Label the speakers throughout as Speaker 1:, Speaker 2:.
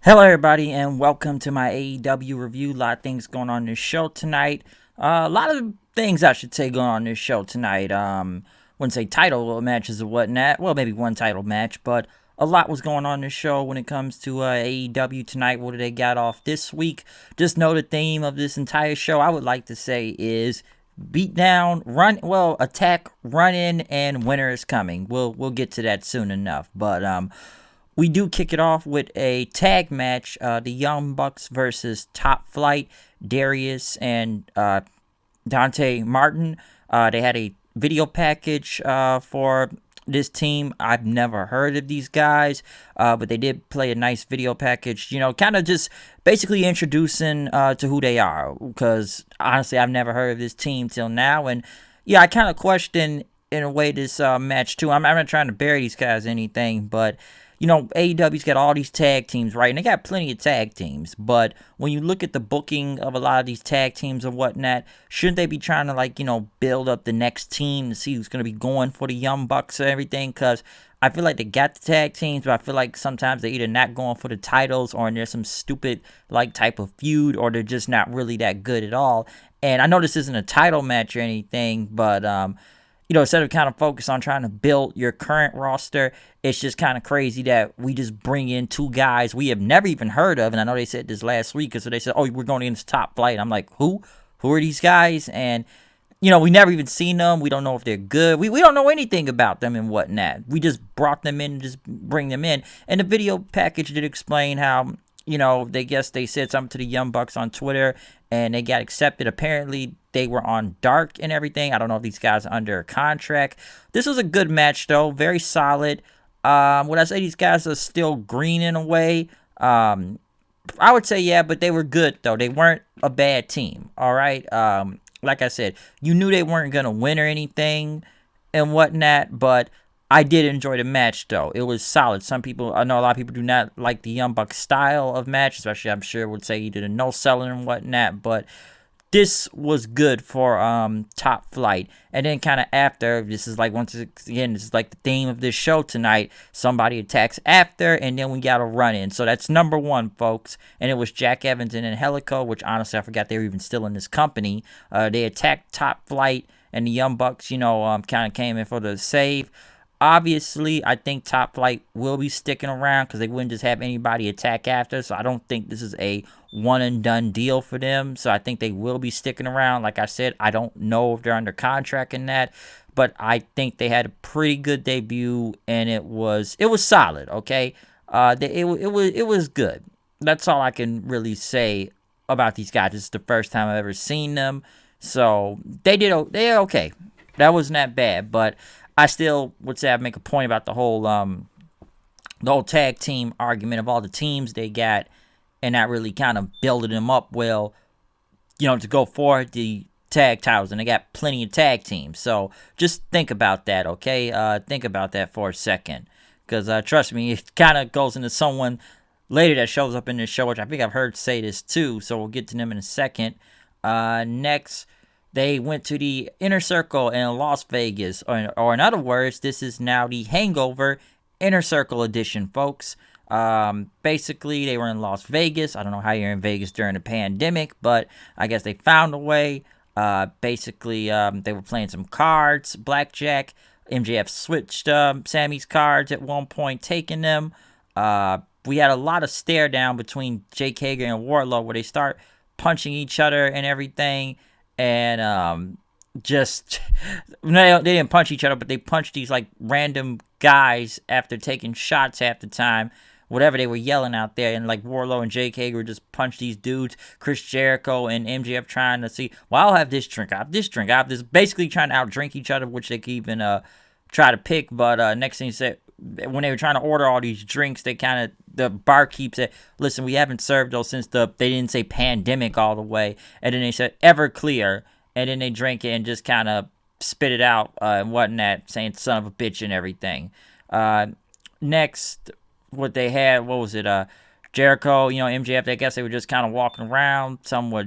Speaker 1: Hello, everybody, and welcome to my AEW review. A lot of things going on in this show tonight. A lot of things I should say going on in this show tonight. Wouldn't say title matches or whatnot. Well, maybe one title match, but a lot was going on in this show when it comes to AEW tonight. What do they got off this week? Just know the theme of this entire show, I would like to say, is beat down, attack, run in, and winter is coming. We'll get to that soon enough, but we do kick it off with a tag match, the Young Bucks versus Top Flight, Darius and Dante Martin. They had a video package for this team. I've never heard of these guys, but they did play a nice video package, kind of just basically introducing to who they are, because honestly, I've never heard of this team till now. And yeah, I kind of question in a way this match too. I'm not trying to bury these guys or anything, but AEW's got all these tag teams, right? And they got plenty of tag teams. But when you look at the booking of a lot of these tag teams and whatnot, shouldn't they be trying to, build up the next team to see who's going to be going for the Young Bucks and everything? Because I feel like they got the tag teams, but I feel like sometimes they're either not going for the titles, or there's some stupid, type of feud, or they're just not really that good at all. And I know this isn't a title match or anything, but instead of kind of focus on trying to build your current roster, it's just kind of crazy that we just bring in two guys we have never even heard of. And I know they said this last week, because they said, oh, we're going against Top Flight. I'm like, who? Who are these guys? And, we never even seen them. We don't know if they're good. We don't know anything about them and whatnot. We just brought them in and just bring them in. And the video package did explain how, they said something to the Young Bucks on Twitter, and they got accepted. Apparently, they were on Dark and everything. I don't know if these guys are under a contract. This was a good match, though. Very solid. Would I say these guys are still green in a way? I would say yeah, but they were good, though. They weren't a bad team, all right? Like I said, you knew they weren't going to win or anything and whatnot, but I did enjoy the match, though. It was solid. I know a lot of people do not like the Young Bucks style of match, especially I'm sure would say either the no-selling and whatnot, but this was good for Top Flight. And then kind of after, this is once again, this is the theme of this show tonight. Somebody attacks after, and then we got a run in. So that's number one, folks. And it was Jack Evans and Angelico, which honestly I forgot they were even still in this company. They attacked Top Flight, and the Young Bucks, kind of came in for the save. Obviously, I think Top Flight will be sticking around, because they wouldn't just have anybody attack after. So I don't think this is a one and done deal for them. So I think they will be sticking around. Like I said, I don't know if they're under contract in that, but I think they had a pretty good debut, and it was solid. Okay, it was good. That's all I can really say about these guys. It's the first time I've ever seen them, so they're okay. That wasn't that bad, but I still would say I'd make a point about the whole tag team argument of all the teams they got, and not really kind of building them up well, to go for the tag titles. And they got plenty of tag teams. So just think about that, okay? Think about that for a second. Because trust me, it kind of goes into someone later that shows up in this show, which I think I've heard say this too. So we'll get to them in a second. Next, they went to the Inner Circle in Las Vegas. Or in other words, this is now the Hangover Inner Circle edition, folks. Basically, they were in Las Vegas. I don't know how you're in Vegas during the pandemic, but I guess they found a way. Basically, they were playing some cards, blackjack. MJF switched Sammy's cards at one point, taking them. We had a lot of stare down between Jake Hager and Wardlow, where they start punching each other and everything. And just they didn't punch each other, but they punched these random guys after taking shots half the time, whatever they were yelling out there. And Wardlow and Jake Hager just punched these dudes. Chris Jericho and MJF trying to see, well, I'll have this drink, I have this drink, I have this, basically trying to outdrink each other, which they could even try to pick. But next thing you said, when they were trying to order all these drinks, the barkeep said, listen, we haven't served those since they didn't say pandemic all the way. And then they said Everclear. And then they drank it and just kind of spit it out and whatnot, saying son of a bitch and everything. Next, what they had, what was it? Jericho, MJF, I guess they were just kind of walking around. Some were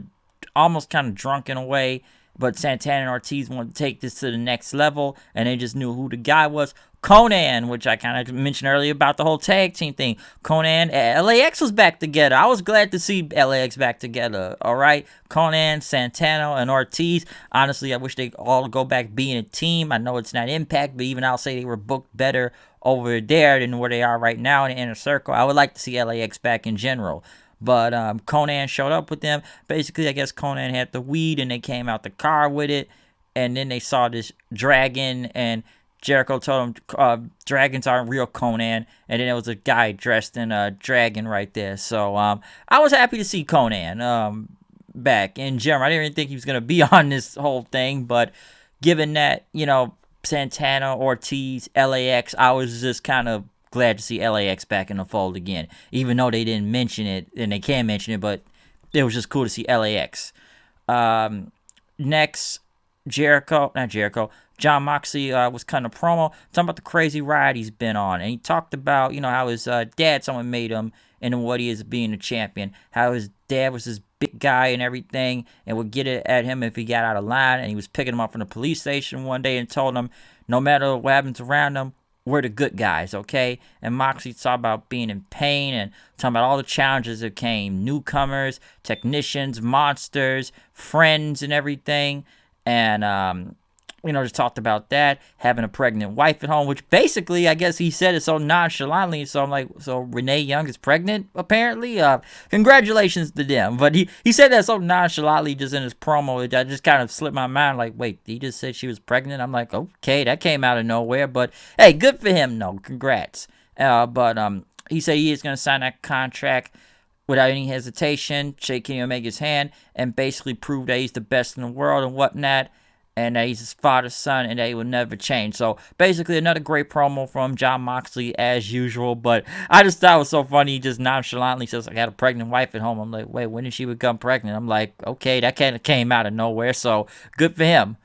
Speaker 1: almost kind of drunk in a way. but Santana and Ortiz wanted to take this to the next level, and they just knew who the guy was. Conan, which I kind of mentioned earlier about the whole tag team thing. Conan, LAX was back together. I was glad to see LAX back together. All right, Conan, Santana, and Ortiz. Honestly, I wish they all go back being a team. I know it's not Impact, but even I'll say they were booked better over there than where they are right now in the Inner Circle. I would like to see LAX back in general. But Conan showed up with them. Basically, I guess Conan had the weed and they came out the car with it. And then they saw this dragon, and Jericho told him dragons aren't real, Conan. And then there was a guy dressed in a dragon right there. So I was happy to see Conan back in general. I didn't even think he was going to be on this whole thing. But given that, Santana, Ortiz, LAX, I was just kind of glad to see LAX back in the fold again, even though they didn't mention it, and they can mention it, but it was just cool to see LAX. Next, John Moxley was cutting a promo, talking about the crazy ride he's been on, and he talked about, how his dad, someone made him into what he is being a champion, how his dad was this big guy and everything, and would get it at him if he got out of line, and he was picking him up from the police station one day and told him, no matter what happens around him, we're the good guys, okay? And Moxley talked about being in pain and talking about all the challenges that came. Newcomers, technicians, monsters, friends, and everything. And, just talked about that. Having a pregnant wife at home, which basically, I guess he said it so nonchalantly. So I'm like, so Renee Young is pregnant, apparently? Congratulations to them. But he said that so nonchalantly just in his promo. That just kind of slipped my mind. Like, wait, he just said she was pregnant? I'm like, okay, that came out of nowhere. But, hey, good for him, no. Congrats. But he said he is going to sign that contract without any hesitation, shake Kenny Omega's hand, and basically prove that he's the best in the world and whatnot, and that he's his father's son, and that he will never change. So, basically, another great promo from John Moxley, as usual, but I just thought it was so funny. He just nonchalantly says, I got a pregnant wife at home. I'm like, wait, when did she become pregnant? I'm like, okay, that kind of came out of nowhere, so good for him.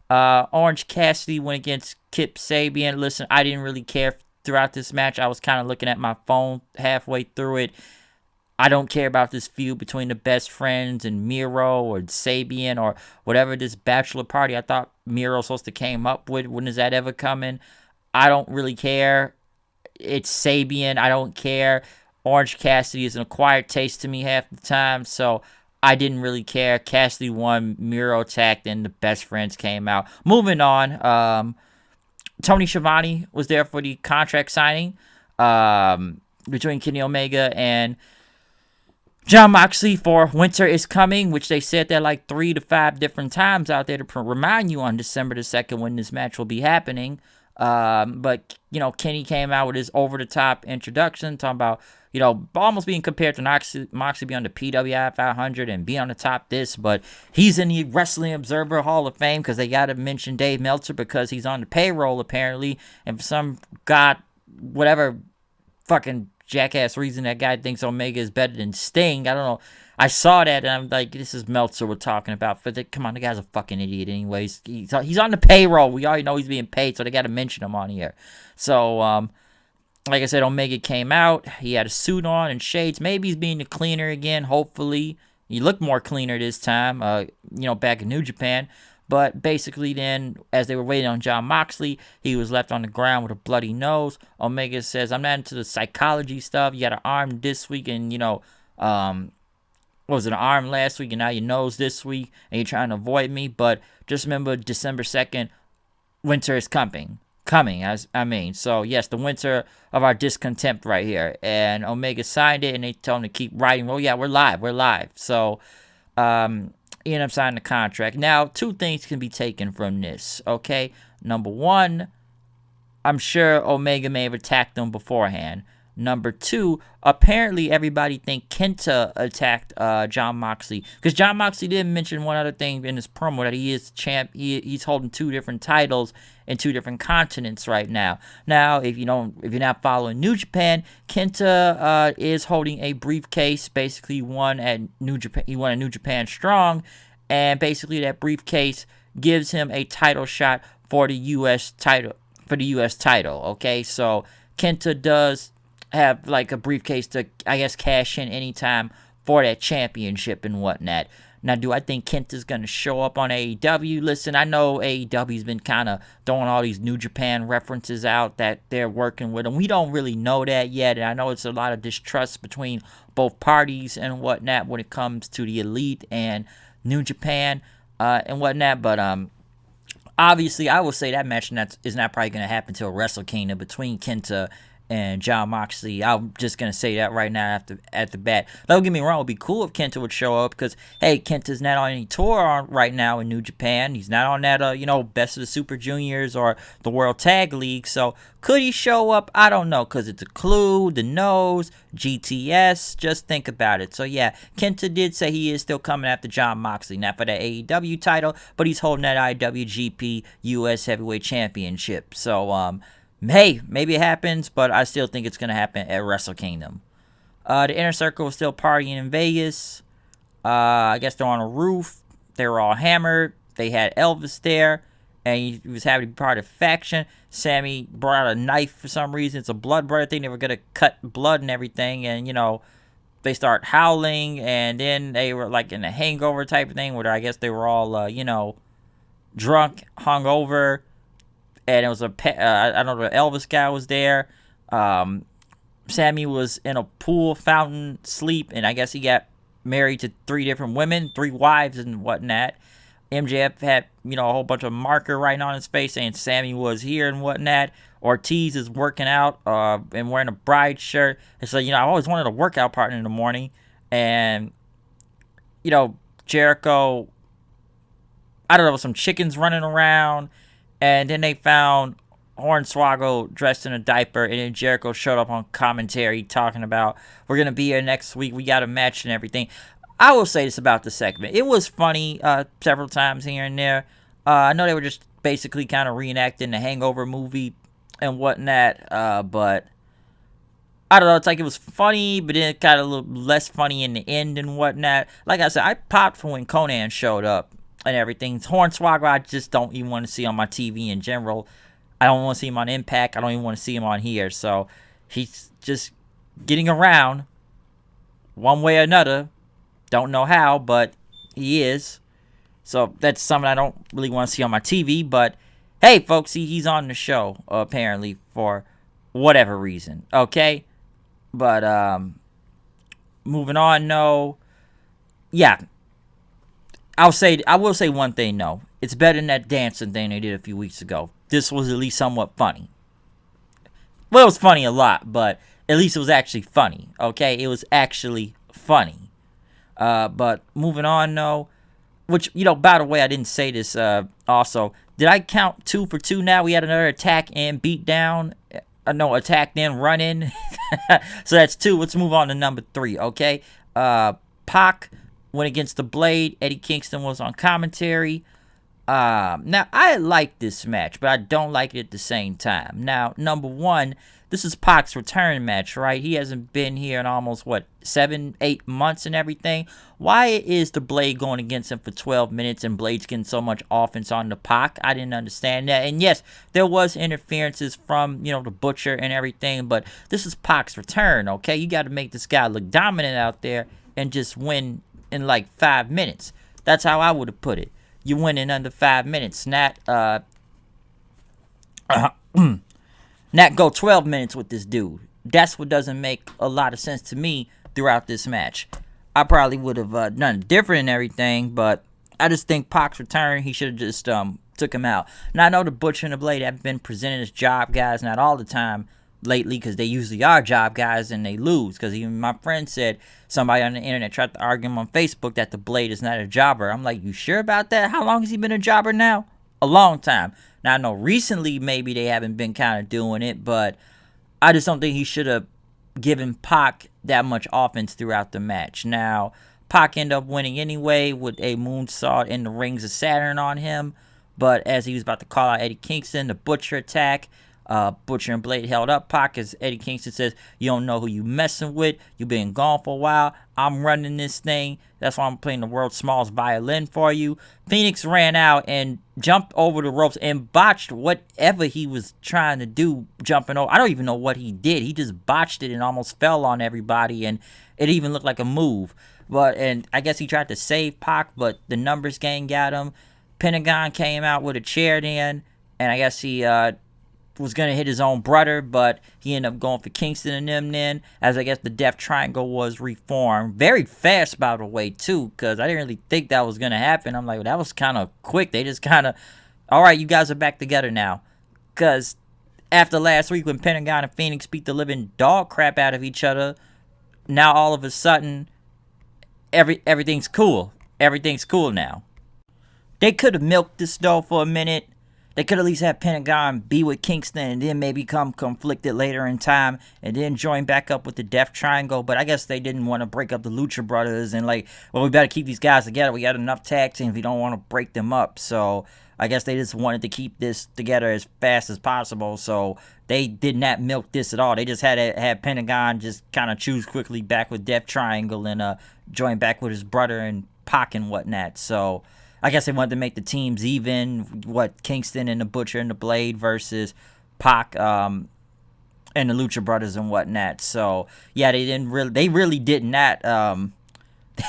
Speaker 1: Orange Cassidy went against Kip Sabian. Listen, I didn't really care throughout this match. I was kind of looking at my phone halfway through it. I don't care about this feud between the best friends and Miro or Sabian or whatever this bachelor party I thought Miro was supposed to came up with. When is that ever coming? I don't really care. It's Sabian. I don't care. Orange Cassidy is an acquired taste to me half the time, so I didn't really care. Cassidy won, Miro attacked, and the best friends came out. Moving on, Tony Schiavone was there for the contract signing between Kenny Omega and John Moxley for Winter is Coming, which they said that like 3 to 5 different times out there to remind you on December the 2nd when this match will be happening. But, Kenny came out with his over-the-top introduction, talking about, almost being compared to Moxley being on the PWI 500 and being on the top this, but he's in the Wrestling Observer Hall of Fame because they got to mention Dave Meltzer because he's on the payroll apparently, and for some whatever fucking jackass reason that guy thinks Omega is better than Sting. I don't know. I saw that and I'm like, this is Meltzer we're talking about. But come on, the guy's a fucking idiot anyways. He's on the payroll. We already know he's being paid, so they got to mention him on here. So, like I said, Omega came out. He had a suit on and shades. Maybe he's being cleaner again, hopefully. He looked more cleaner this time, back in New Japan. But basically then, as they were waiting on John Moxley, he was left on the ground with a bloody nose. Omega says, I'm not into the psychology stuff. You got an arm this week and, what was it, an arm last week and now your nose this week and you're trying to avoid me. But just remember, December 2nd, winter is coming. So, yes, the winter of our discontent right here. And Omega signed it and they told him to keep writing. Well, yeah, we're live. So, he ended up signing the contract. Now, 2 things can be taken from this, okay? Number 1, I'm sure Omega may have attacked them beforehand. Number 2, apparently everybody think Kenta attacked John Moxley. Because John Moxley did mention one other thing in his promo, that he is champ. He's holding 2 different titles in 2 different continents right now. Now, if you're not following New Japan, Kenta is holding a briefcase. Basically, he won at New Japan Strong, and basically that briefcase gives him a title shot for the U.S. title. Okay, so Kenta does have like a briefcase to, I guess, cash in anytime for that championship and whatnot. Now, do I think Kenta's going to show up on AEW? Listen, I know AEW's been kind of throwing all these New Japan references out that they're working with, and we don't really know that yet. And I know it's a lot of distrust between both parties and whatnot when it comes to the Elite and New Japan and whatnot. But obviously, I will say that match is not probably going to happen until Wrestle Kingdom between Kenta and Jon Moxley. I'm just going to say that right now at the bat. Don't get me wrong, it would be cool if Kenta would show up because, hey, Kenta's not on any tour right now in New Japan. He's not on that, Best of the Super Juniors or the World Tag League. So could he show up? I don't know because it's a clue, the nose, GTS. Just think about it. So, yeah, Kenta did say he is still coming after Jon Moxley, not for the AEW title, but he's holding that IWGP US Heavyweight Championship. So, hey, maybe it happens, but I still think it's going to happen at Wrestle Kingdom. The Inner Circle was still partying in Vegas. I guess they're on a roof. They were all hammered. They had Elvis there, and he was happy to be part of the faction. Sammy brought out a knife for some reason. It's a blood brother thing. They were going to cut blood and everything, and, they start howling, and then they were, like, in a hangover type of thing where I guess they were all, drunk, hungover. And it was I don't know, the Elvis guy was there. Sammy was in a pool fountain sleep, and I guess he got married to 3 different women, 3 wives and whatnot. MJF had, a whole bunch of marker writing on his face saying Sammy was here and whatnot. Ortiz is working out and wearing a bride shirt. And so, I always wanted a workout partner in the morning. And, Jericho, I don't know, some chickens running around. And then they found Hornswoggle dressed in a diaper, and then Jericho showed up on commentary talking about, we're going to be here next week, we got a match and everything. I will say this about the segment. It was funny several times here and there. I know they were just basically kind of reenacting the Hangover movie and whatnot, but I don't know, it's like it was funny, but then it got a little less funny in the end and whatnot. Like I said, I popped for when Conan showed up and everything. Hornswoggle, I just don't even want to see on my TV in general. I don't want to see him on Impact. I don't even want to see him on here. So he's just getting around one way or another. Don't know how, but he is. So that's something I don't really want to see on my TV. But hey, folks, he's on the show apparently for whatever reason. Okay, but moving on. No, yeah. I will say one thing, though. It's better than that dancing thing they did a few weeks ago. This was at least somewhat funny. Well, it was funny a lot, but at least it was actually funny, okay? It was actually funny. But moving on, though, which, by the way, I didn't say this also. Did I count 2 for 2 now? We had another attack and beat down. No, attack then run in. So that's 2. Let's move on to number 3, okay? Pac went against the Blade. Eddie Kingston was on commentary. Now, I like this match, but I don't like it at the same time. Now, number 1, this is Pac's return match, right? He hasn't been here in almost, 7, 8 months and everything. Why is the Blade going against him for 12 minutes and Blade's getting so much offense on the Pac? I didn't understand that. And yes, there was interferences from, the Butcher and everything, but this is Pac's return, okay? You got to make this guy look dominant out there and just win in 5 minutes. That's how I would have put it. You win in under 5 minutes, not go 12 minutes with this dude. That's what doesn't make a lot of sense to me throughout this match. I probably would have done it different and everything, but I just think Pac's return, he should have just took him out. Now, I know the Butcher and the Blade have been presented as job guys, not all the time lately, because they usually are job guys and they lose. Because even my friend said somebody on the internet tried to argue him on Facebook that the Blade is not a jobber. I'm like, you sure about that? How long has he been a jobber now? A long time. Now, I know recently maybe they haven't been kind of doing it, but I just don't think he should have given Pac that much offense throughout the match. Now, Pac ended up winning anyway with a moonsault in the Rings of Saturn on him, but as he was about to call out Eddie Kingston, the Butcher attack, Butcher and Blade held up Pac as Eddie Kingston says, "You don't know who you messing with. You been gone for a while. I'm running this thing. That's why I'm playing the world's smallest violin for you." Phoenix ran out and jumped over the ropes and botched whatever he was trying to do, jumping over. I don't even know what he did. He just botched it and almost fell on everybody, and it even looked like a move. And I guess he tried to save Pac, but the numbers gang got him. Pentagon came out with a chair then, and I guess he was going to hit his own brother, but he ended up going for Kingston and them then, as I guess the Death Triangle was reformed. Very fast, by the way, too, because I didn't really think that was going to happen. I'm like, well, that was kind of quick. They just kind of, all right, you guys are back together now. Because after last week when Pentagon and Phoenix beat the living dog crap out of each other, now all of a sudden, everything's cool. Everything's cool now. They could have milked this, though, for a minute. They could at least have Pentagon be with Kingston and then maybe come conflicted later in time and then join back up with the Death Triangle. But I guess they didn't want to break up the Lucha Brothers and like, well, we better keep these guys together. We got enough tag teams. We don't want to break them up. So I guess they just wanted to keep this together as fast as possible. So they did not milk this at all. They just had Pentagon just kind of choose quickly back with Death Triangle and join back with his brother and Pac and whatnot. So I guess they wanted to make the teams even. Kingston and the Butcher and the Blade versus Pac and the Lucha Brothers and whatnot. So yeah, they really did not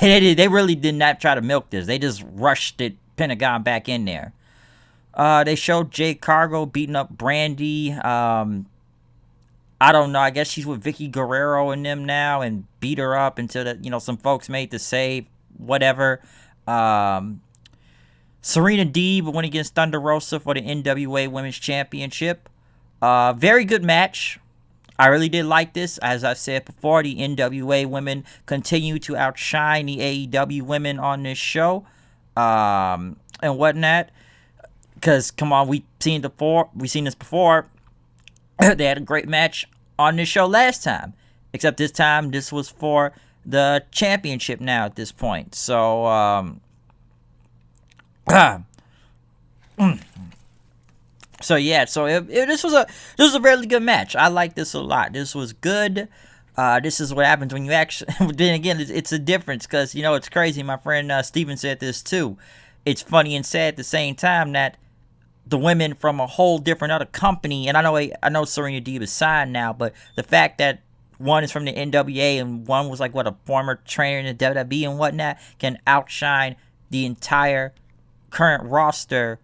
Speaker 1: they really did not try to milk this. They just rushed Pentagon back in there. They showed Jade Cargill beating up Brandy. I don't know. I guess she's with Vicky Guerrero and them now, and beat her up until some folks made the save. Whatever. Serena Deeb went against Thunder Rosa for the NWA Women's Championship. Very good match. I really did like this. As I said before, the NWA women continue to outshine the AEW women on this show and whatnot. Because, come on, we've seen this before. They had a great match on this show last time. Except this time, this was for the championship now at this point. So, this was a really good match. I like this a lot. This was good. This is what happens when you actually. Then again, it's a difference because it's crazy. My friend Steven said this too. It's funny and sad at the same time that the women from a whole different other company, and I know Serena Deeb is signed now, but the fact that one is from the NWA and one was like a former trainer in the WWE and whatnot can outshine the entire current roster,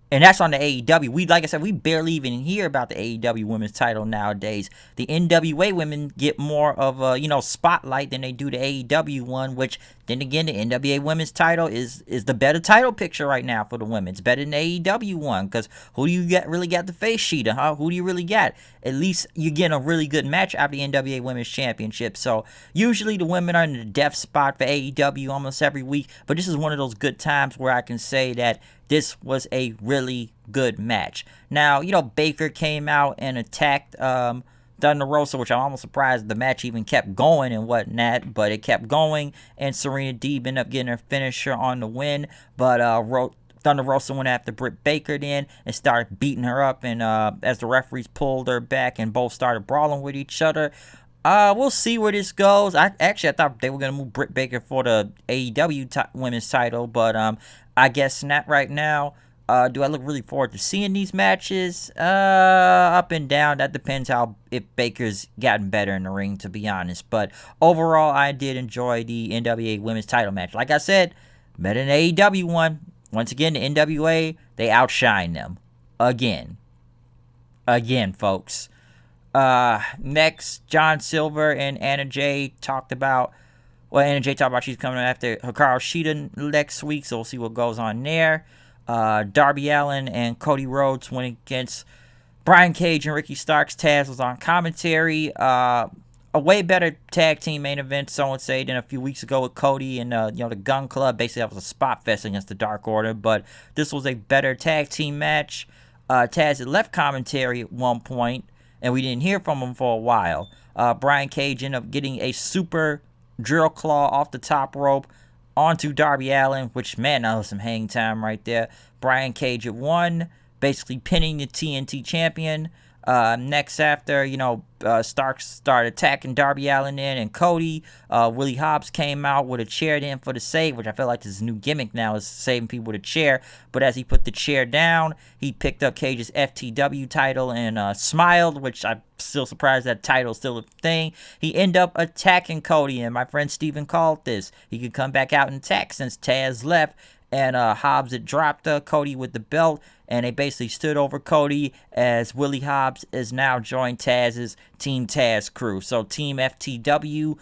Speaker 1: and that's on the AEW. Like I said, we barely even hear about the AEW women's title nowadays. The NWA women get more of a spotlight than they do the AEW one, which then again the NWA women's title is the better title picture right now for the women. It's better than the AEW one because who do you really got the face sheeter, huh? Who do you really got? At least you're getting a really good match out of the NWA Women's Championship. So usually the women are in the death spot for AEW almost every week, but this is one of those good times where I can say that this was a really good match. Now, Baker came out and attacked Thunder Rosa, which I'm almost surprised the match even kept going and whatnot, but it kept going, and Serena Deeb ended up getting her finisher on the win, but Thunder Rosa went after Britt Baker then and started beating her up, and as the referees pulled her back and both started brawling with each other. We'll see where this goes. I thought they were going to move Britt Baker for the AEW women's title, but I guess not right now. Do I look really forward to seeing these matches? Up and down. That depends if Baker's gotten better in the ring, to be honest. But overall, I did enjoy the NWA women's title match. Like I said, better than the AEW one. Once again, the NWA, they outshine them. Again, folks. Next, John Silver and Anna Jay talked about she's coming after Hikaru Shida next week, so we'll see what goes on there. Darby Allin and Cody Rhodes went against Brian Cage and Ricky Starks. Taz was on commentary. A way better tag team main event, some would say, than a few weeks ago with Cody and the Gun Club. Basically, that was a spot fest against the Dark Order, but this was a better tag team match. Taz had left commentary at one point, and we didn't hear from him for a while. Brian Cage ended up getting a super drill claw off the top rope onto Darby Allin, which, man, that was some hang time right there. Brian Cage had won, basically pinning the TNT champion. Next after, Starks started attacking Darby Allin and Cody. Willie Hobbs came out with a chair in for the save, which I feel like his new gimmick now is saving people with a chair. But as he put the chair down, he picked up Cage's FTW title and smiled, which I'm still surprised that title's still a thing. He ended up attacking Cody, and my friend Steven called this. He could come back out and attack since Taz left. And Hobbs had dropped Cody with the belt, and they basically stood over Cody as Willie Hobbs is now joined Taz's Team Taz crew. So Team FTW,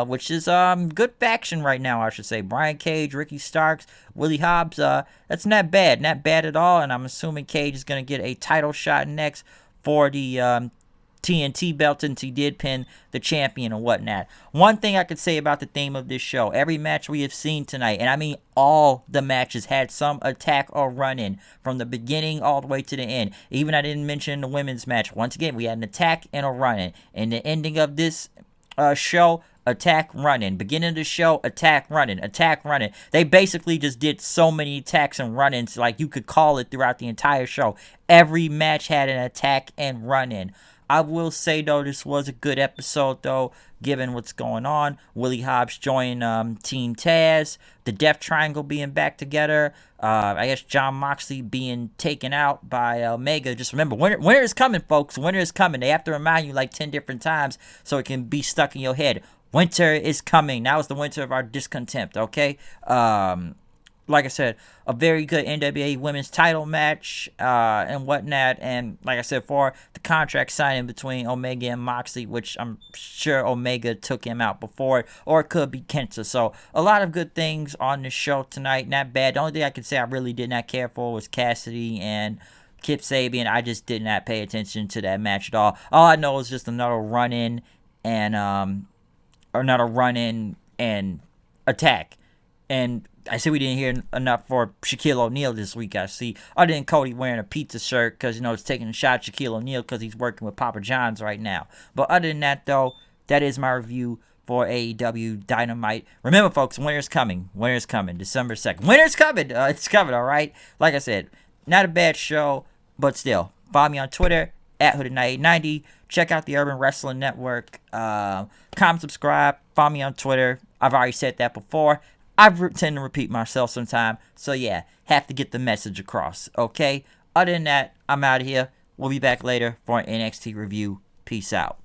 Speaker 1: which is good faction right now, I should say. Brian Cage, Ricky Starks, Willie Hobbs, that's not bad at all. And I'm assuming Cage is going to get a title shot next for the TNT belt since he did pin the champion and whatnot. One thing I could say about the theme of this show, every match we have seen tonight, and I mean all the matches, had some attack or run-in from the beginning all the way to the end. Even I didn't mention the women's match. Once again, we had an attack and a run-in. And the ending of this show, attack, run-in. Beginning of the show, attack, run-in, attack, run-in. They basically just did so many attacks and run-ins, like you could call it throughout the entire show. Every match had an attack and run-in. I will say, though, this was a good episode, though, given what's going on. Willie Hobbs joined Team Taz, the Death Triangle being back together, I guess Jon Moxley being taken out by Omega. Just remember, winter is coming, folks. Winter is coming. They have to remind you like 10 different times so it can be stuck in your head. Winter is coming. Now is the winter of our discontent, okay? Like I said, a very good NWA Women's title match and whatnot. And like I said, for the contract signing between Omega and Moxley, which I'm sure Omega took him out before, or it could be Kenta. So a lot of good things on the show tonight. Not bad. The only thing I could say I really did not care for was Cassidy and Kip Sabian. I just did not pay attention to that match at all. All I know is just another run-in and attack. And I said we didn't hear enough for Shaquille O'Neal this week, I see. Other than Cody wearing a pizza shirt because, it's taking a shot at Shaquille O'Neal because he's working with Papa John's right now. But other than that, though, that is my review for AEW Dynamite. Remember, folks, winter's coming. Winter's coming. December 2nd. Winter's coming. It's coming, all right? Like I said, not a bad show, but still. Follow me on Twitter, @HoodedKnight890. Check out the Urban Wrestling Network. Comment, subscribe. Follow me on Twitter. I've already said that before. I tend to repeat myself sometimes, so yeah, have to get the message across, okay? Other than that, I'm out of here. We'll be back later for an NXT review. Peace out.